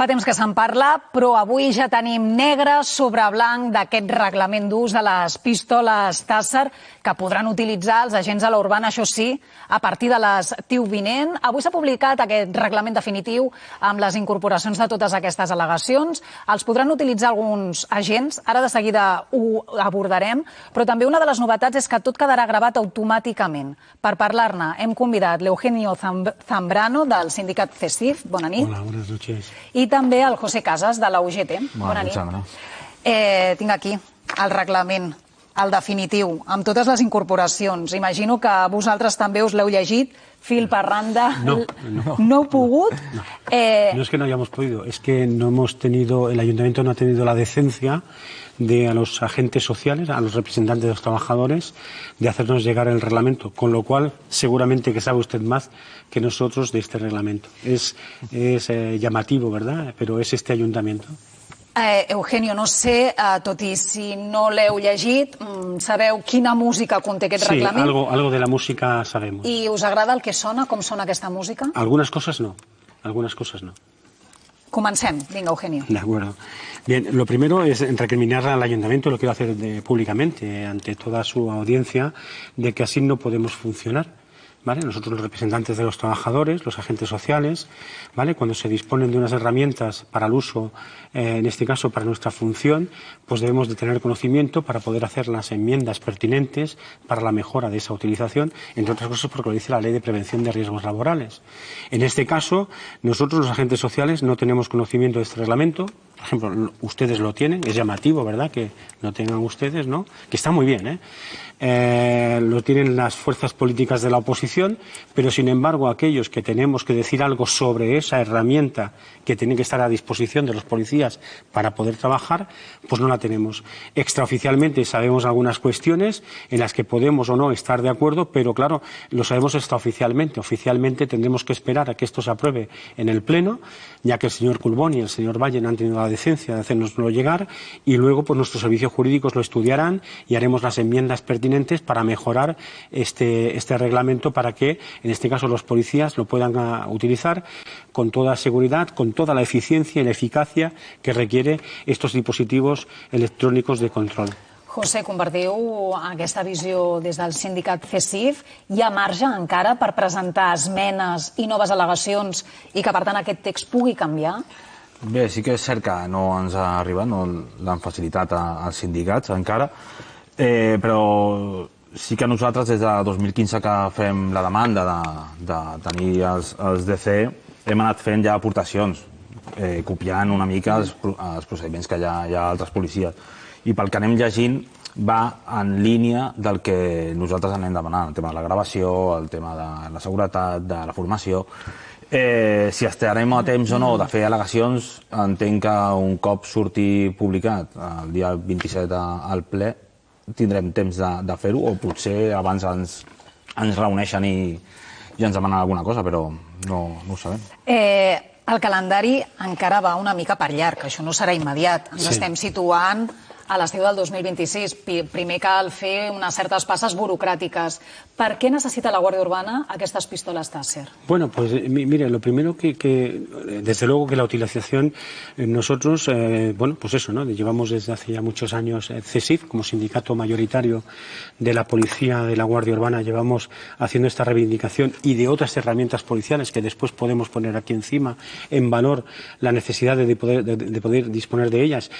temps que se'n parla, però avui ja tenim negre sobre blanc d'aquest reglament d'ús de les pistoles Taser que podran utilitzar els agents de la urbana, això sí, a partir de l'estiu vinent. Avui s'ha publicat aquest reglament definitiu amb les incorporacions de totes aquestes al·legacions. Els podran utilitzar alguns agents, ara de seguida ho abordarem, però també una de les novetats és que tot quedarà gravat automàticament. Per parlar-ne hem convidat l'Eugenio Zambrano del sindicat CESIF. Bona nit. Hola, buenas noches. I també el José Casas de la UGT. Bona nit. Tinc aquí el reglament, el definitiu, amb totes les incorporacions. Imagino que vosaltres també us l'heu llegit, fil per randa. No. No heu pogut? No es que no hayamos podido, es que no hemos tenido, el ayuntamiento no ha tenido la decencia de a los agentes sociales, a los representantes de los trabajadores, de hacernos llegar el reglamento, con lo cual seguramente que sabe usted más que nosotros de este reglamento. Es llamativo, ¿verdad? Pero es este ayuntamiento. Eugenio, no sé, tot i si no l'heu llegit, sabeu quina música conté aquest reglament? Sí, algo de la música sabemos. I us agrada el que sona, com sona aquesta música? Algunas cosas no, algunas cosas no. Comencem. Vinga, Eugenio. De acuerdo. Bien, lo primero es recriminar al ayuntamiento, lo quiero hacer públicamente, ante toda su audiencia, de que así no podemos funcionar. ¿Vale? Nosotros, los representantes de los trabajadores, los agentes sociales, ¿vale? Cuando se disponen de unas herramientas para el uso, en este caso para nuestra función, pues debemos de tener conocimiento para poder hacer las enmiendas pertinentes para la mejora de esa utilización, entre otras cosas porque lo dice la Ley de Prevención de Riesgos Laborales. En este caso, nosotros, los agentes sociales, no tenemos conocimiento de este reglamento. Por ejemplo, ustedes lo tienen, es llamativo, ¿verdad?, que no tengan ustedes, ¿no? Que está muy bien, ¿eh? Lo tienen las fuerzas políticas de la oposición, pero sin embargo aquellos que tenemos que decir algo sobre esa herramienta que tiene que estar a disposición de los policías para poder trabajar, pues no la tenemos. Extraoficialmente sabemos algunas cuestiones en las que podemos o no estar de acuerdo, pero claro, lo sabemos extraoficialmente. Oficialmente tendremos que esperar a que esto se apruebe en el Pleno, ya que el señor Culbón y el señor Valle no han tenido la decencia de hacérnoslo llegar, y luego pues nuestros servicios jurídicos lo estudiarán y haremos las enmiendas pertinentes para mejorar este reglamento para que, en este caso, los policías lo puedan utilizar con toda seguridad, con toda la eficiencia y la eficacia que requiere estos dispositivos electrónicos de control. José, compartiu aquesta visió des del sindicat CESIF? Hi ha marge encara per presentar esmenes i noves al·legacions i que, per tant, aquest text pugui canviar? Bé, sí que és cert que no ens ha arribat, no l'han facilitat als sindicats encara, però sí que nosaltres des de 2015 que fem la demanda de tenir els DC hem anat fent ja aportacions, copiant una mica els procediments que hi ha altres policies. I pel que anem llegint va en línia del que nosaltres anem demanant, el tema de la gravació, el tema de la seguretat, de la formació. Si estarem a temps o no de fer al·legacions, entenc que un cop surti publicat el dia 27 al ple tindrem temps de fer-ho, o potser abans ens reuneixen i ens demanen alguna cosa, però no ho sabem. El calendari encara va una mica per llarg, això no serà immediat. Ens estem situant a l'estiu del 2026. Primer cal fer unes certes passes burocràtiques. Per què necessita la Guàrdia Urbana aquestes pistoles Taser? Bueno, pues mire, lo primero que desde luego que la utilización nosotros, bueno, pues eso, ¿no? Llevamos desde hace ya muchos años CESIF, como sindicato mayoritario de la policía de la Guardia Urbana, llevamos haciendo esta reivindicación y de otras herramientas policiales que después podemos poner aquí encima en valor la necesidad de poder disponer de ellas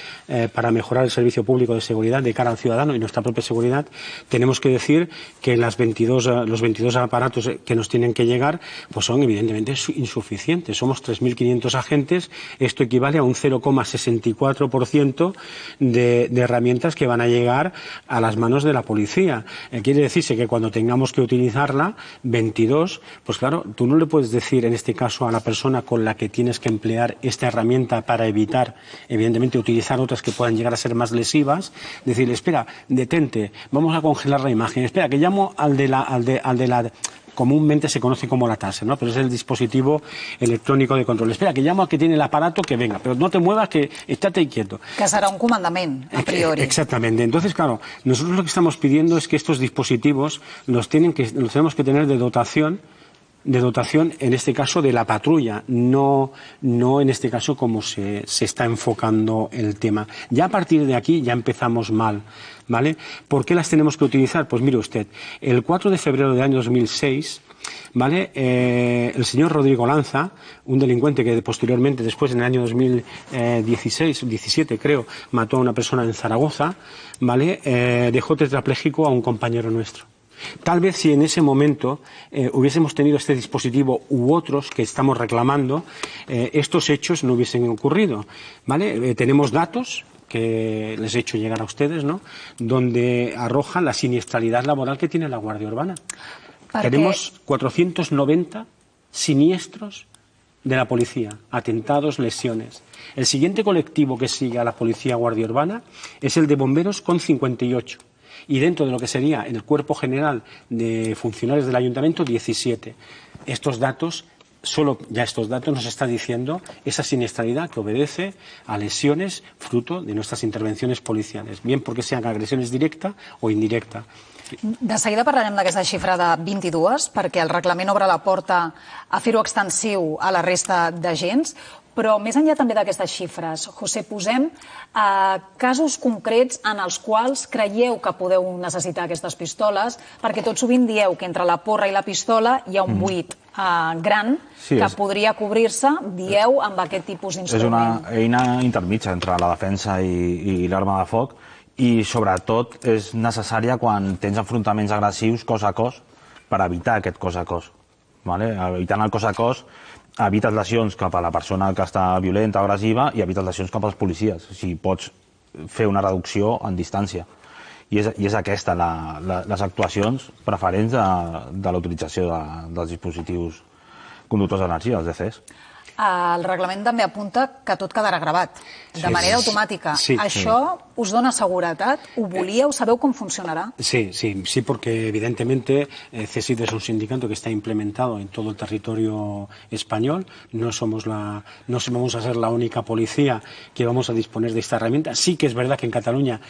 para mejorar el servicio público de seguridad de cara al ciudadano y nuestra propia seguridad. Tenemos que decir que los 22 aparatos que nos tienen que llegar pues son evidentemente insuficientes. Somos 3.500 agentes, esto equivale a un 0,64% de herramientas que van a llegar a las manos de la policía. Quiere decirse que cuando tengamos que utilizarla, 22, pues claro, tú no le puedes decir en este caso a la persona con la que tienes que emplear esta herramienta para evitar, evidentemente, utilizar otras que puedan llegar a ser más lesivas, decirle, espera, detente, vamos a congelar la imagen, espera, que llamo al de la comúnmente se conoce como la Taser, ¿no? Pero es el dispositivo electrónico de control. Espera, que llamo al que tiene el aparato, que venga, pero no te muevas, que estate quieto. Que será un comandament, a priori. Exactamente. Entonces, claro, nosotros lo que estamos pidiendo es que estos dispositivos los tenemos que tener de dotación de dotación, en este caso de la patrulla, no en este caso como se está enfocando el tema. Ya a partir de aquí ya empezamos mal, ¿vale? ¿Por qué las tenemos que utilizar? Pues mire usted, el 4 de febrero del año 2006, ¿vale? El señor Rodrigo Lanza, un delincuente que posteriormente, después en el año 2016, 17 creo, mató a una persona en Zaragoza, ¿vale? Dejó tetrapléjico a un compañero nuestro. Tal vez si en ese momento hubiésemos tenido este dispositivo u otros que estamos reclamando, estos hechos no hubiesen ocurrido, ¿vale? Tenemos datos que les he hecho llegar a ustedes, ¿no?, donde arrojan la siniestralidad laboral que tiene la Guardia Urbana. Tenemos 490 siniestros de la policía, atentados, lesiones. El siguiente colectivo que sigue a la Policía Guardia Urbana es el de bomberos con 58. Y dentro de lo que sería el cuerpo general de funcionarios del ayuntamiento, 17. Estos datos, solo ya estos datos nos está diciendo esa siniestralidad que obedece a lesiones fruto de nuestras intervenciones policiales, bien porque sean agresiones directa o indirecta. De seguida parlarem d'aquesta xifra de 22, perquè el reglament obre la porta a fer-ho extensiu a la resta d'agents, però més enllà també d'aquestes xifres, José, posem casos concrets en els quals creieu que podeu necessitar aquestes pistoles, perquè tot sovint dieu que entre la porra i la pistola hi ha un buit gran que podria cobrir-se, dieu, amb aquest tipus d'instrument. És una eina intermitja entre la defensa i l'arma de foc, i sobretot és necessària quan tens enfrontaments agressius cos a cos per evitar aquest cos a cos. Evitant el cos a cos evites lesions cap a la persona que està violenta o agressiva i evites lesions cap als policies. Si pots fer una reducció en distància. I és aquesta les actuacions preferents de la utilització dels dispositius conductors d'energia, els DCs. El reglament també apunta que tot quedarà gravat, de manera automàtica. Això us dona seguretat? Ho volíeu? Sabeu com funcionará? Sí, porque evidentemente CESID es un sindicato que está implementado en todo el territorio español. No vamos a ser la única policía que vamos a disponer de esta herramienta. Sí que es verdad que en Cataluña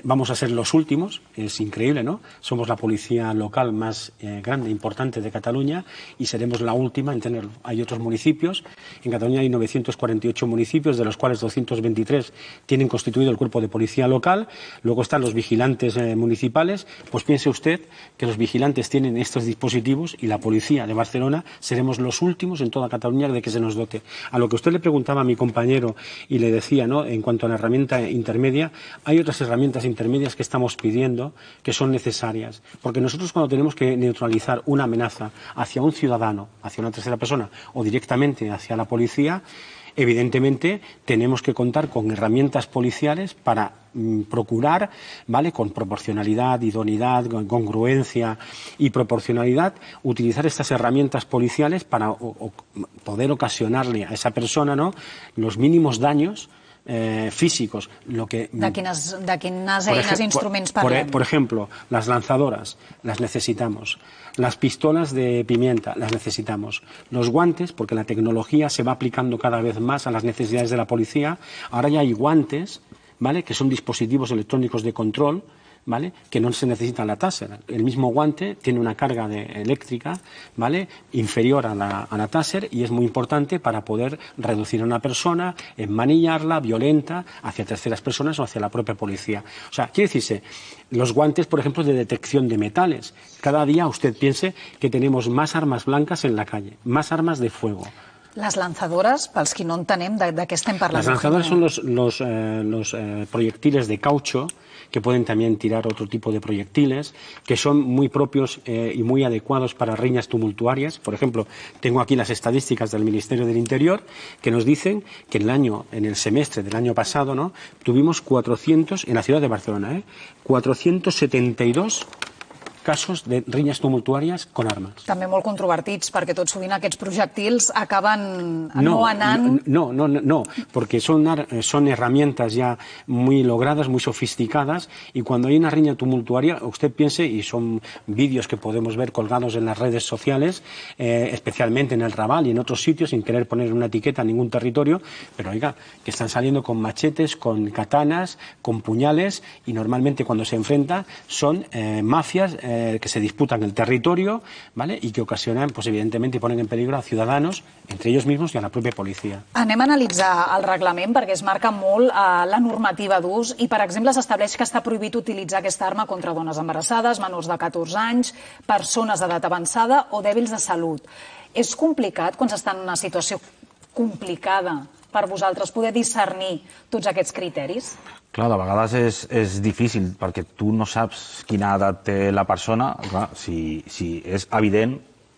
vamos a ser los últimos, es increíble, ¿no? Somos la policía local más grande, importante de Cataluña y seremos la última en tenerlo. Hay otros municipios. En Cataluña hay 948 municipios, de los cuales 223 tienen constituido el cuerpo de policía local. Luego están los vigilantes municipales. Pues piense usted que los vigilantes tienen estos dispositivos y la policía de Barcelona seremos los últimos en toda Cataluña de que se nos dote. A lo que usted le preguntaba a mi compañero y le decía, ¿no?, en cuanto a la herramienta intermedia, hay otras herramientas intermedias que estamos pidiendo que son necesarias. Porque nosotros cuando tenemos que neutralizar una amenaza hacia un ciudadano, hacia una tercera persona o directamente hacia la policía, evidentemente tenemos que contar con herramientas policiales para procurar, ¿vale?, con proporcionalidad, idoneidad, congruencia y proporcionalidad, utilizar estas herramientas policiales para poder ocasionarle a esa persona, ¿no?, los mínimos daños físicos. De quines eines, instruments parlem? Por ejemplo, las lanzadoras, las necesitamos. Las pistolas de pimienta, las necesitamos. Los guantes, porque la tecnología se va aplicando cada vez más a las necesidades de la policía. Ahora ya hay guantes, ¿vale?, que son dispositivos electrónicos de control, ¿vale?, que no se necesita la taser. El mismo guante tiene una carga eléctrica, ¿vale?, inferior a la taser, y es muy importante para poder reducir a una persona, enmanillarla, violenta, hacia terceras personas o hacia la propia policía. O sea, quiere decirse, los guantes, por ejemplo, de detección de metales. Cada día usted piense que tenemos más armas blancas en la calle, más armas de fuego. Les lanzadores, pels qui no entenem de què estem parlant. Las lanzadoras son los proyectiles de caucho que pueden también tirar otro tipo de proyectiles, que son muy propios y muy adecuados para riñas tumultuarias. Por ejemplo, tengo aquí las estadísticas del Ministerio del Interior que nos dicen que en el semestre del año pasado, ¿no?, tuvimos 400, en la ciudad de Barcelona, 472 casos de riñas tumultuàries con armes. També molt controvertits, perquè tot sovint aquests projectils acaben no anant... No, porque son herramientas ya muy logradas, muy sofisticadas, y cuando hay una riña tumultuaria, usted piense, y son vídeos que podemos ver colgados en las redes sociales, especialmente en el Raval y en otros sitios, sin querer poner una etiqueta a ningún territorio, pero oiga, que están saliendo con machetes, con katanas, con puñales, y normalmente cuando se enfrenta son mafias que se disputan el territorio, ¿vale? Y que ocasionan, pues evidentemente, y ponen en peligro a ciudadanos, entre ellos mismos y a la propia policía. Anem a analitzar el reglament perquè es marca molt la normativa d'ús i, per exemple, s'estableix que està prohibit utilitzar aquesta arma contra dones embarassades, menors de 14 anys, persones d'edat avançada o dèbils de salut. És complicat, quan s'està en una situació complicada, per vosaltres poder discernir tots aquests criteris? Clar, de vegades és difícil, perquè tu no saps quina edat té la persona. Clar, si és evident,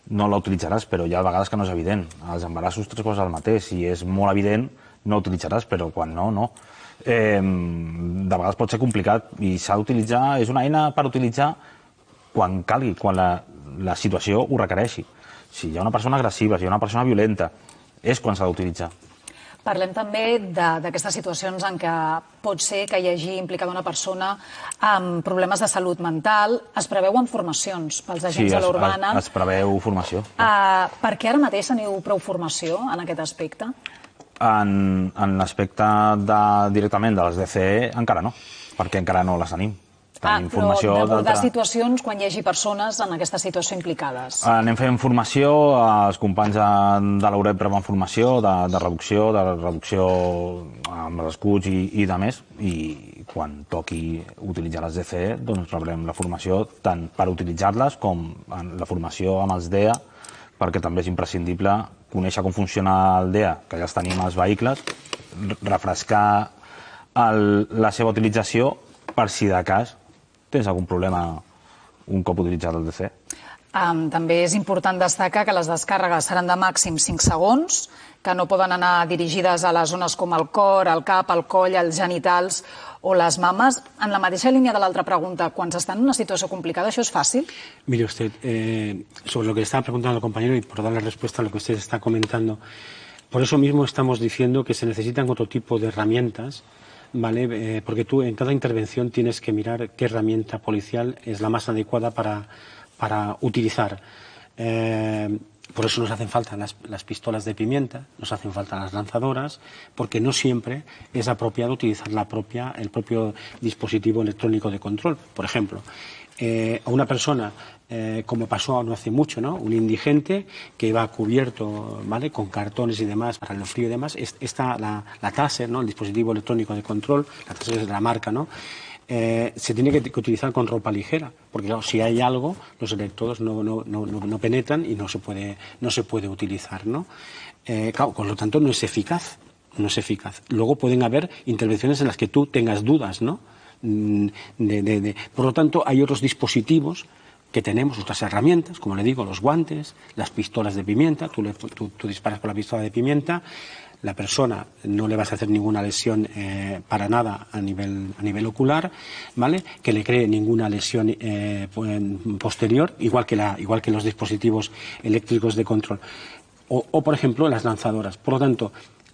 no la utilitzaràs, però hi ha vegades que no és evident. Els embarassos 3 coses el mateix. Si és molt evident, no utilitzaràs, però quan no, no. De vegades pot ser complicat i s'ha d'utilitzar, és una eina per utilitzar quan calgui, quan la situació ho requereixi. Si hi ha una persona agressiva, si hi ha una persona violenta, és quan s'ha d'utilitzar. Parlem també d'aquestes situacions en què pot ser que hi hagi implicada una persona amb problemes de salut mental. Es preveuen formacions pels agents de l'urbana. Sí, es preveu formació. Per què ara mateix teniu prou formació en aquest aspecte? En l'aspecte directament de les DCE encara no, perquè encara no les tenim. Però d'abordar situacions quan hi hagi persones en aquesta situació implicades. Anem fent formació, els companys de l'UREP reben formació de reducció amb els escuts i de més, i quan toqui utilitzar les DCE, doncs rebrem la formació tant per utilitzar-les com la formació amb els DEA, perquè també és imprescindible conèixer com funciona el DEA, que ja els tenim als vehicles, refrescar la seva utilització per si de cas tens algun problema un cop utilitzat el DC. També és important destacar que les descàrregues seran de màxim 5 segons, que no poden anar dirigides a les zones com el cor, el cap, el coll, els genitals o les mames. En la mateixa línia de l'altra pregunta, quan s'està en una situació complicada, ¿això es fácil? Mire usted, sobre lo que le estaba preguntando al compañero y por darle respuesta a lo que usted está comentando, por eso mismo estamos diciendo que se necesitan otro tipo de herramientas, ¿vale? Porque tú en cada intervención tienes que mirar qué herramienta policial es la más adecuada para utilizar. Por eso nos hacen falta las pistolas de pimienta, nos hacen falta las lanzadoras, porque no siempre es apropiado utilizar el propio dispositivo electrónico de control. Por ejemplo, a una persona, como pasó no hace mucho, ¿no? Un indigente que iba cubierto, ¿vale? Con cartones y demás para el frío y demás, está la Taser, ¿no? El dispositivo electrónico de control, la Taser es de la marca, ¿no? Se tiene que utilizar con ropa ligera, porque claro, si hay algo, los electrodos no penetran y no se puede utilizar, ¿no? Claro, por lo tanto no es eficaz. Luego pueden haber intervenciones en las que tú tengas dudas, ¿no? Por lo tanto, hay otros dispositivos que tenemos, otras herramientas, como le digo, los guantes, las pistolas de pimienta. Tú disparas con la pistola de pimienta, la persona no le vas a hacer ninguna lesión para nada a nivel ocular, ¿vale? Que le cree ninguna lesión posterior, igual que los dispositivos eléctricos de control. O, por ejemplo, las lanzadoras. Por lo tanto,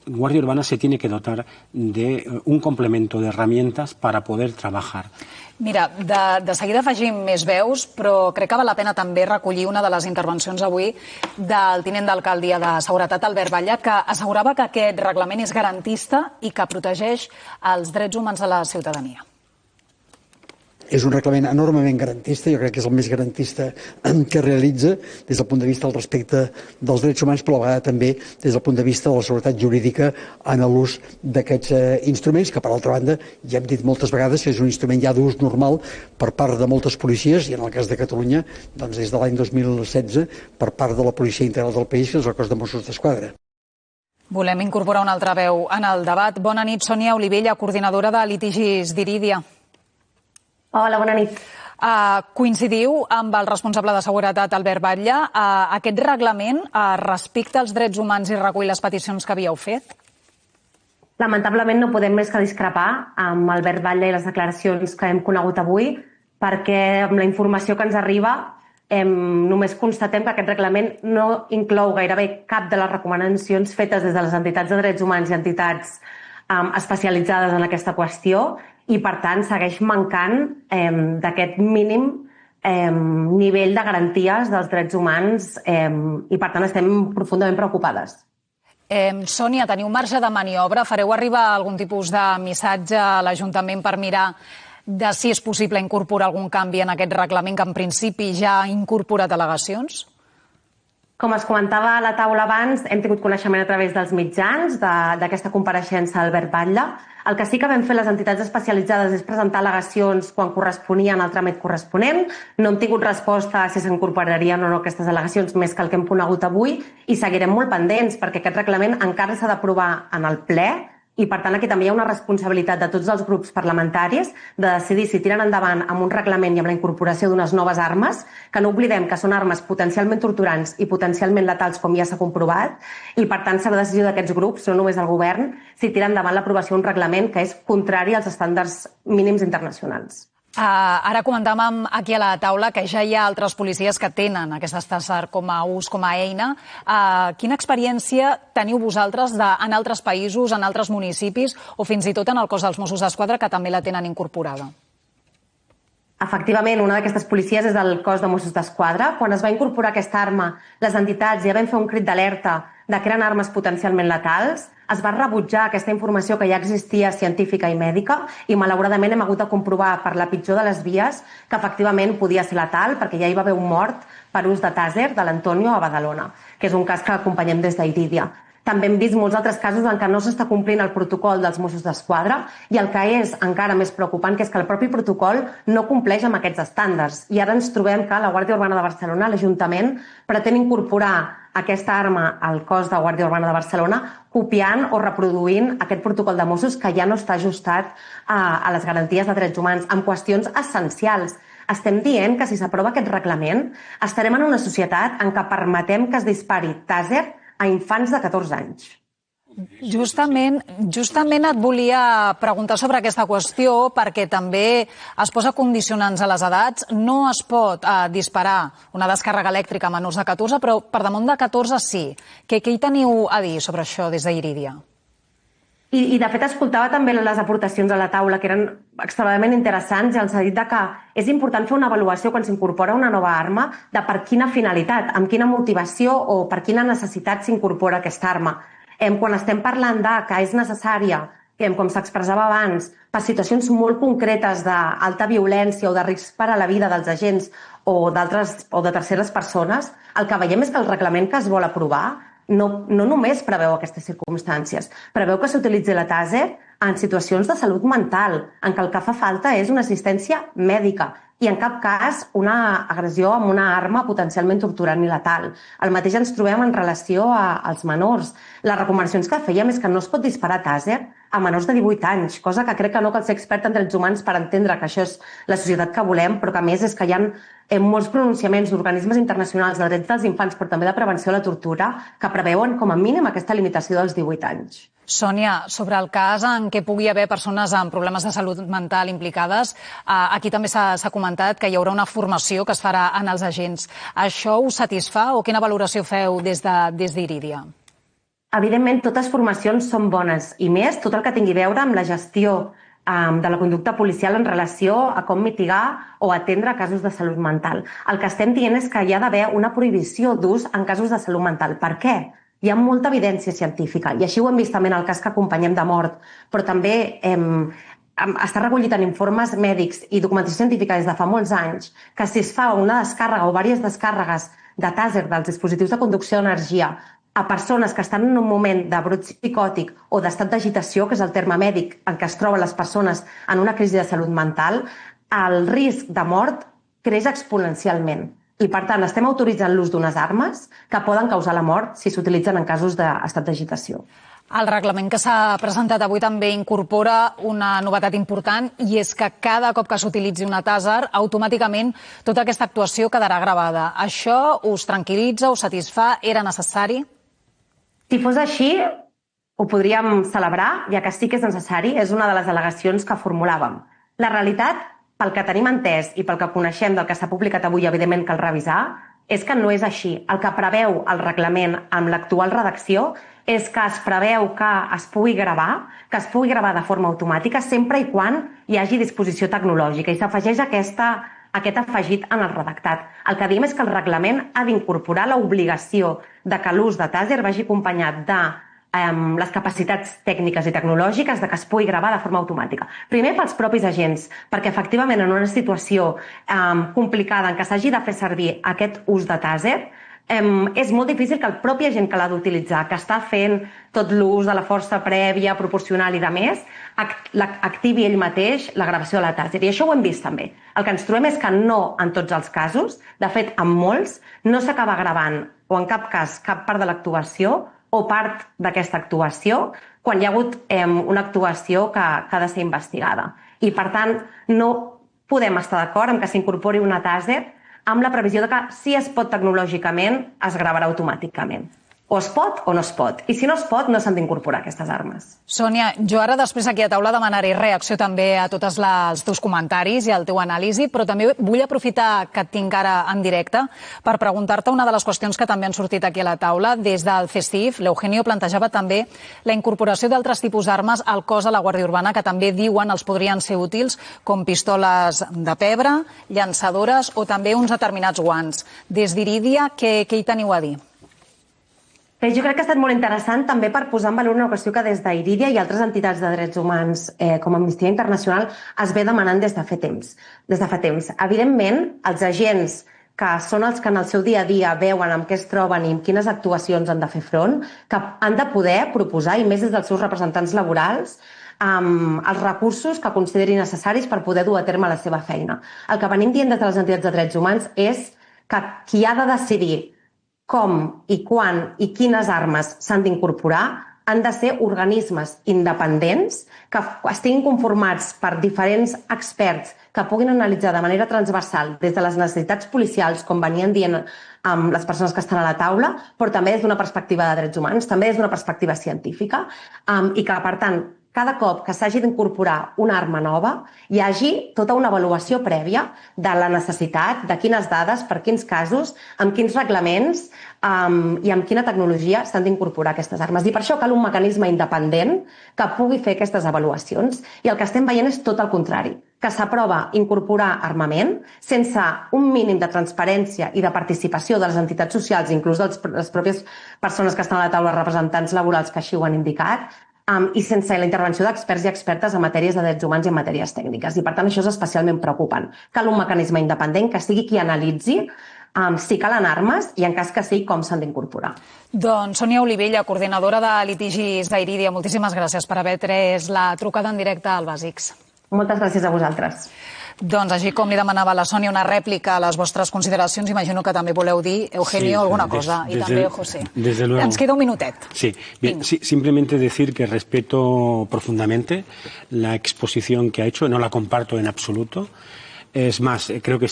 Guàrdia Urbana se tiene que dotar de un complemento de herramientas para poder trabajar. Mira, de seguida afegim més veus, però crec que val la pena també recollir una de les intervencions avui del tinent d'alcaldia de Seguretat, Albert Batlle, que assegurava que aquest reglament és garantista i que protegeix els drets humans de la ciutadania. És un reglament enormement garantista, jo crec que és el més garantista que realitza des del punt de vista del respecte dels drets humans, però a la vegada també des del punt de vista de la seguretat jurídica en l'ús d'aquests instruments, que per altra banda ja hem dit moltes vegades que és un instrument ja d'ús normal per part de moltes policies, i en el cas de Catalunya doncs des de l'any 2016 per part de la Policia Integral del país, que és el cos de Mossos d'Esquadra. Volem incorporar una altra veu en el debat. Bona nit, Sònia Olivella, coordinadora de litigis d'Irídia. Hola, bona nit. Coincidiu amb el responsable de seguretat, Albert Batlle. Aquest reglament respecta els drets humans i recull les peticions que havíeu fet? Lamentablement no podem més que discrepar amb Albert Batlle i les declaracions que hem conegut avui, perquè amb la informació que ens arriba només constatem que aquest reglament no inclou gairebé cap de les recomanacions fetes des de les entitats de drets humans i entitats especialitzades en aquesta qüestió, i per tant segueix mancant d'aquest mínim nivell de garanties dels drets humans i per tant estem profundament preocupades. Sònia, teniu marge de maniobra? Fareu arribar algun tipus de missatge a l'Ajuntament per mirar de si és possible incorporar algun canvi en aquest reglament que en principi ja ha incorporat al·legacions? Com es comentava a la taula abans, hem tingut coneixement a través dels mitjans d'aquesta compareixença d'Albert Batlle. El que sí que vam fer les entitats especialitzades és presentar al·legacions quan corresponien al tràmit corresponent. No hem tingut resposta a si s'incorporarien o no aquestes al·legacions més que el que hem conegut avui i seguirem molt pendents perquè aquest reglament encara s'ha d'aprovar en el ple i, per tant, aquí també hi ha una responsabilitat de tots els grups parlamentaris de decidir si tiren endavant amb un reglament i amb la incorporació d'unes noves armes, que no oblidem que són armes potencialment torturants i potencialment letals, com ja s'ha comprovat, i, per tant, serà decisió d'aquests grups, no només del govern, si tira endavant l'aprovació d'un reglament que és contrari als estàndards mínims internacionals. Ara comentàvem aquí a la taula que ja hi ha altres policies que tenen aquestes TASER com a ús, com a eina. Quina experiència teniu vosaltres en altres països, en altres municipis o fins i tot en el cos dels Mossos d'Esquadra que també la tenen incorporada? Efectivament, una d'aquestes policies és el cos de Mossos d'Esquadra. Quan es va incorporar aquesta arma, les entitats ja van fer un crit d'alerta de que eren armes potencialment letals. Es va rebutjar aquesta informació que ja existia científica i mèdica i malauradament hem hagut de comprovar per la pitjor de les vies que efectivament podia ser letal perquè ja hi va haver un mort per ús de tàser de l'Antonio a Badalona, que és un cas que acompanyem des d'Irídia. També hem vist molts altres casos en què no s'està complint el protocol dels Mossos d'Esquadra i el que és encara més preocupant que és que el propi protocol no compleix amb aquests estàndards. I ara ens trobem que la Guàrdia Urbana de Barcelona, l'Ajuntament, pretén incorporar aquesta arma al cos de Guàrdia Urbana de Barcelona copiant o reproduint aquest protocol de Mossos que ja no està ajustat a les garanties de drets humans en qüestions essencials. Estem dient que si s'aprova aquest reglament estarem en una societat en què permetem que es dispari tàser a infants de 14 anys. Justament et volia preguntar sobre aquesta qüestió perquè també es posa condicionants a les edats. No es pot disparar una descàrrega elèctrica a menors de 14, però per damunt de 14 sí. Què hi teniu a dir sobre això des d'Irídia? I de fet escoltava també les aportacions a la taula que eren extremadament interessants i els ha dit que és important fer una avaluació quan s'incorpora una nova arma de per quina finalitat, amb quina motivació o per quina necessitat s'incorpora aquesta arma. Quan estem parlant que és necessària, com s'expressava abans, per situacions molt concretes d'alta violència o de risc per a la vida dels agents o de terceres persones, el que veiem és que el reglament que es vol aprovar no només preveu aquestes circumstàncies, preveu que s'utilitzi la tàser en situacions de salut mental, en què el que fa falta és una assistència mèdica i en cap cas una agressió amb una arma potencialment torturant i letal. El mateix ens trobem en relació als menors. Les recomanacions que fèiem és que no es pot disparar tàser a menors de 18 anys, cosa que crec que no cal ser expert en drets humans per entendre que això és la societat que volem, però que a més és que hi ha molts pronunciaments d'organismes internacionals de drets dels infants, però també de prevenció de la tortura, que preveuen com a mínim aquesta limitació dels 18 anys. Sònia, sobre el cas en què pugui haver persones amb problemes de salut mental implicades, aquí també s'ha comentat que hi haurà una formació que es farà en els agents. Això us satisfà o quina valoració feu des d'Irídia? Evidentment, totes formacions són bones i més tot el que tingui a veure amb la gestió de la conducta policial en relació a com mitigar o atendre casos de salut mental. El que estem dient és que hi ha d'haver una prohibició d'ús en casos de salut mental. Per què? Hi ha molta evidència científica i així ho hem vist també en el cas que acompanyem de mort, però també està recollit en informes mèdics i documentació científica des de fa molts anys que si es fa una descàrrega o diverses descàrregues de tàser dels dispositius de conducció d'energia a persones que estan en un moment de brot psicòtic o d'estat d'agitació, que és el terme mèdic en què es troben les persones en una crisi de salut mental, el risc de mort creix exponencialment. I, per tant, estem autoritzant l'ús d'unes armes que poden causar la mort si s'utilitzen en casos d'estat d'agitació. El reglament que s'ha presentat avui també incorpora una novetat important i és que cada cop que s'utilitzi una tàser, automàticament tota aquesta actuació quedarà gravada. Això us tranquil·litza, us satisfà? Era necessari? Si fos així, ho podríem celebrar, ja que sí que és necessari, és una de les al·legacions que formulàvem. La realitat, pel que tenim entès i pel que coneixem del que s'ha publicat avui, evidentment cal revisar, és que no és així. El que preveu el reglament amb l'actual redacció és que es preveu que es pugui gravar de forma automàtica sempre i quan hi hagi disposició tecnològica i s'afegeix aquest afegit en el redactat. El que diem és que el reglament ha d'incorporar l'obligació de que l'ús de tàser vagi acompanyat de les capacitats tècniques i tecnològiques de que es pugui gravar de forma automàtica. Primer pels propis agents, perquè efectivament en una situació complicada en què s'hagi de fer servir aquest ús de tàser, és molt difícil que el propi agent que l'ha d'utilitzar, que està fent tot l'ús de la força prèvia, proporcional i de més, activi ell mateix la gravació de la tàser. I això ho hem vist també. El que ens trobem és que no en tots els casos, de fet en molts, no s'acaba gravant o en cap cas cap part de l'actuació o part d'aquesta actuació quan hi ha hagut una actuació que ha de ser investigada. I per tant no podem estar d'acord amb que s'incorpori una tàser amb la previsió de que si es pot tecnològicament es gravarà automàticament. O es pot o no es pot. I si no es pot, no s'han d'incorporar aquestes armes. Sònia, jo ara després aquí a taula demanaré reacció també a tots els teus comentaris i al teu anàlisi, però també vull aprofitar que et tinc ara en directe per preguntar-te una de les qüestions que també han sortit aquí a la taula. Des del CESTIF, l'Eugenio plantejava també la incorporació d'altres tipus d'armes al cos de la Guàrdia Urbana que també diuen els podrien ser útils, com pistoles de pebre, llançadores o també uns determinats guants. Des d'Irídia, què hi teniu a dir? Jo crec que ha estat molt interessant també per posar en valor una qüestió que des d'Irídia i altres entitats de drets humans com Amnistia Internacional es ve demanant des de fa temps. Evidentment, els agents que són els que en el seu dia a dia veuen amb què es troben i amb quines actuacions han de fer front, que han de poder proposar, i més des dels seus representants laborals, els recursos que considerin necessaris per poder dur a terme la seva feina. El que venim dient des de les entitats de drets humans és que qui ha de decidir com i quan i quines armes s'han d'incorporar han de ser organismes independents que estiguin conformats per diferents experts que puguin analitzar de manera transversal des de les necessitats policials, com venien dient les persones que estan a la taula, però també des d'una perspectiva de drets humans, també des d'una perspectiva científica, i que, per tant, cada cop que s'hagi d'incorporar una arma nova, hi hagi tota una avaluació prèvia de la necessitat, de quines dades, per quins casos, amb quins reglaments i amb quina tecnologia s'han d'incorporar aquestes armes. I per això cal un mecanisme independent que pugui fer aquestes avaluacions. I el que estem veient és tot el contrari, que s'aprova incorporar armament sense un mínim de transparència i de participació de les entitats socials, inclús de les pròpies persones que estan a la taula, representants laborals que així ho han indicat, i sense la intervenció d'experts i expertes en matèries de drets humans i en matèries tècniques. I, per tant, això és especialment preocupant. Cal un mecanisme independent que sigui qui analitzi si calen armes i, en cas que sí, com s'han d'incorporar. Doncs Sònia Olivella, coordinadora de litigis d'Irídia, moltíssimes gràcies per haver pres la trucada en directe al Bàsics. Moltes gràcies a vosaltres. Doncs així com li demanava a la Sònia una rèplica a les vostres consideracions, imagino que també voleu dir, Eugenio, alguna cosa, y también José. Desde luego. Nos queda un minutet. Sí, bien, sí, simplemente decir que respeto profundamente la exposición que ha hecho, no la comparto en absoluto. Es más, creo que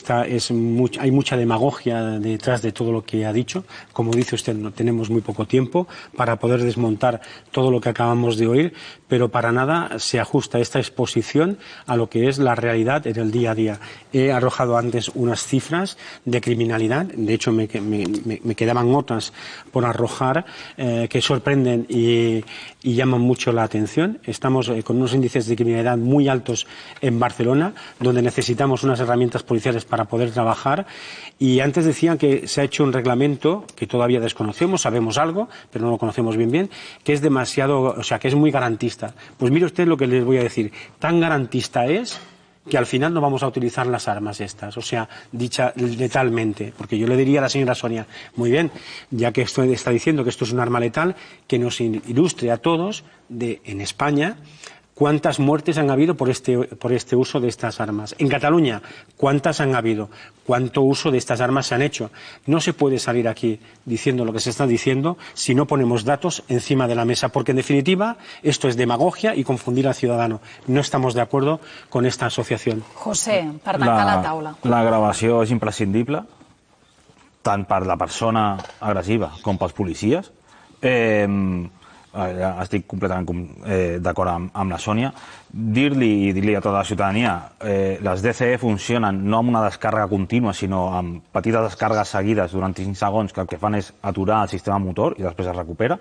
hay mucha demagogia detrás de todo lo que ha dicho. Como dice usted, no tenemos muy poco tiempo para poder desmontar todo lo que acabamos de oír, pero para nada se ajusta esta exposición a lo que es la realidad en el día a día. He arrojado antes unas cifras de criminalidad, de hecho me quedaban otras por arrojar, que sorprenden y llaman mucho la atención. Estamos con unos índices de criminalidad muy altos en Barcelona, donde necesitamos unas herramientas policiales para poder trabajar. Y antes decían que se ha hecho un reglamento que todavía desconocemos, sabemos algo, pero no lo conocemos bien, que es demasiado, o sea, que es muy garantista. Pues mire usted lo que les voy a decir, tan garantista es que al final no vamos a utilizar las armas estas, o sea, dicha letalmente, porque yo le diría a la señora Sonia, muy bien, ya que esto está diciendo que esto es un arma letal, que nos ilustre a todos en España ¿cuántas muertes han habido por este uso de estas armas? En Cataluña, ¿cuántas han habido? ¿Cuánto uso de estas armas se han hecho? No se puede salir aquí diciendo lo que se está diciendo si no ponemos datos encima de la mesa, porque en definitiva esto es demagogia y confundir al ciudadano. No estamos de acuerdo con esta asociación. José, per tancar la taula. La gravació és imprescindible, tant per la persona agressiva com pels policies. Estic completament d'acord amb la Sònia. Dir-li a tota la ciutadania, les DCE funcionen no amb una descàrrega contínua, sinó amb petites descàrregues seguides durant 5 segons, que el que fan és aturar el sistema motor i després es recupera,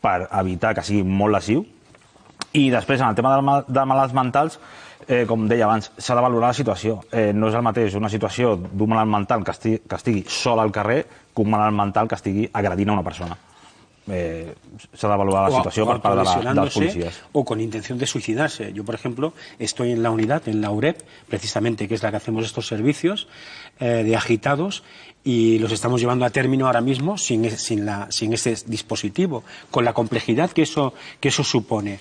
per evitar que sigui molt lesiu. I després, en el tema de malalts mentals, com deia abans, s'ha de valorar la situació. No és el mateix una situació d'un malalt mental que estigui sol al carrer que un malalt mental que estigui agredint a una persona. s'ha d'avaluar la situació per part dels policies. O con intención de suicidarse. Yo, por ejemplo, estoy en la unidad, en la UREP, precisamente, que es la que hacemos estos servicios de agitados, y los estamos llevando a término ahora mismo sin ese dispositivo, con la complejidad que eso supone.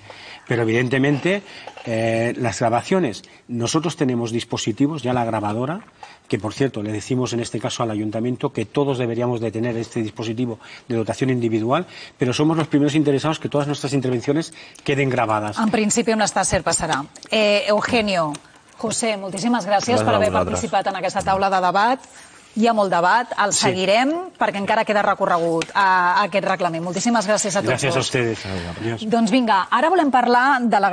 Pero evidentemente las grabaciones, nosotros tenemos dispositivos, ya la grabadora, que por cierto le decimos en este caso al ayuntamiento que todos deberíamos de tener este dispositivo de dotación individual, pero somos los primeros interesados que todas nuestras intervenciones queden grabadas. En principi un Stàsser passarà. Eugenio, José, moltíssimes gràcies per haver participat en aquesta taula de debat. Hi ha molt debat, el seguirem perquè encara queda recorregut a aquest reglament. Moltíssimes gràcies a tots dos. Gràcies a ustedes. Doncs vinga, ara volem parlar de la